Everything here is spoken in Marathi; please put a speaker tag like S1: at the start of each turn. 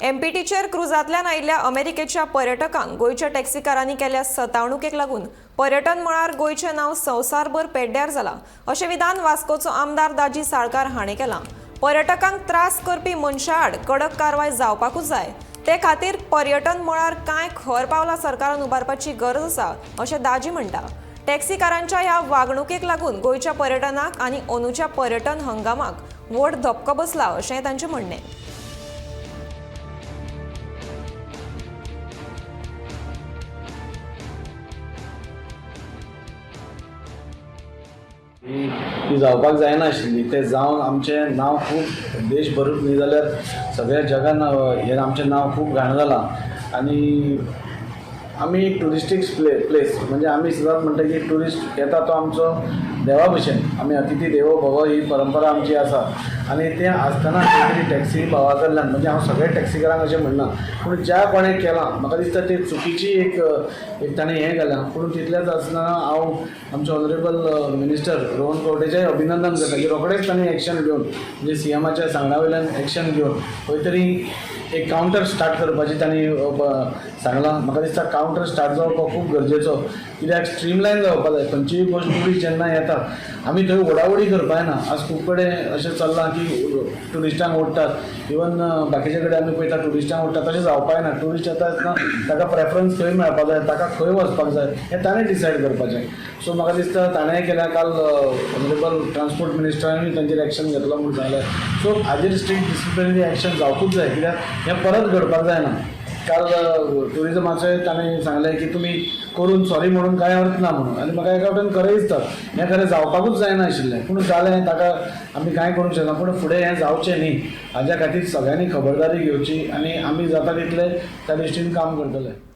S1: एमपीटीचेर क्रुजांतल्यान आयिल्ल्या अमेरिकेच्या पर्यटकांक गोंयच्या टॅक्सीकारांनी केल्या सतावणुकेक लागून पर्यटन मळार गोंयचें नांव संवसारभर पेड्ड्यार जालां अशें विधान वास्कोचो आमदार दाजी साळकार हाणें केलां। पर्यटकांक त्रास करपी मनशां आड कडक कारवाय जावपाकूच जाय, ते खातीर पर्यटन मळार कांय खर पावलां सरकारान उबारपाची गरज आसा अशें दाजी म्हणटा। टॅक्सीकारांच्या ह्या वागणुकेक लागून गोंयच्या पर्यटनाक आनी अंदूच्या पर्यटन हंगामाक व्हड धपको बसला अशें तांचें म्हणणें।
S2: ती जावपाक जायना आशिल्ली, ते जावन आमचें नांव खूब देशभरूच न्ही जाल्यार सगळ्या जगान हें आमचें नांव खूब घाण जालां। आनी आमी एक ट्युरिस्टीक प्लेस म्हणजे आमी सदांच म्हणटा की ट्युरिस्ट येता तो आमचो देवा भशेन, आमी अतिथी देवो भव ही परंपरा आमची आसा। आनी तें आसतना खंय तरी टॅक्सी भावा कडल्यान, म्हणजे हांव सगळ्या टॅक्सीकारांक अशें म्हणना, पूण ज्या कोणें केलां म्हाका दिसता ती चुकीची एक ताणें हें केलां। पूण तितलेंच आसतना हांव आमचो ऑनरेबल मिनिस्टर रोहन खंवटेचें अभिनंदन करता की रोखडेंच ताणें एक्शन घेवन, म्हणजे सीएमाच्या सांगणा वयल्यान एक्शन घेवन खंय तरी एक कावंटर स्टार्ट करपाची तांणी सांगलां। म्हाका दिसता कावंटर स्टार्ट जावप हो खूब गरजेचो, कित्याक स्ट्रीमलायन जावपाक जाय। खंयचीय गोश्ट ट्युरिस्ट जेन्ना येता आमी थंय ओडाओडी करपा जायना। आज खूब कडेन अशें चल्लां की ट्युरिस्टांक ओडटात, इवन बाकीचे कडेन आमी पळयता ट्युरिस्टांक ओडटात, तशें जावपाक जायना। ट्युरिस्ट येता आसतना ताका प्रेफरन्स खंय मेळपाक जाय, ताका खंय वचपाक जाय हें ताणें डिसायड करपाचें। सो म्हाका दिसता ताणें केल्या काल ऑनरेबल ट्रान्सपोर्ट मिनिस्टरानूय तांचेर एक्शन घेतलो म्हूण सांगलें। सो हाजेर स्ट्रिक्ट डिसिप्लिनरी एक्शन जावपूच जाय, कित्याक हें परत घडपाक जायना। काल ट्युरिजमाचें ताणें सांगलें की तुमी करून सॉरी म्हणून कांय अर्थ ना म्हणून, आनी म्हाका एका वटेन खरें दिसता हें खरें जावपाकूच जायना आशिल्लें। पूण जालें, ताका आमी कांय करूंक शकना, पूण फुडें हें जावचें न्ही हाज्या खातीर सगळ्यांनी खबरदारी घेवची आनी आमी जाता तितलें त्या दृश्टीन काम करतले।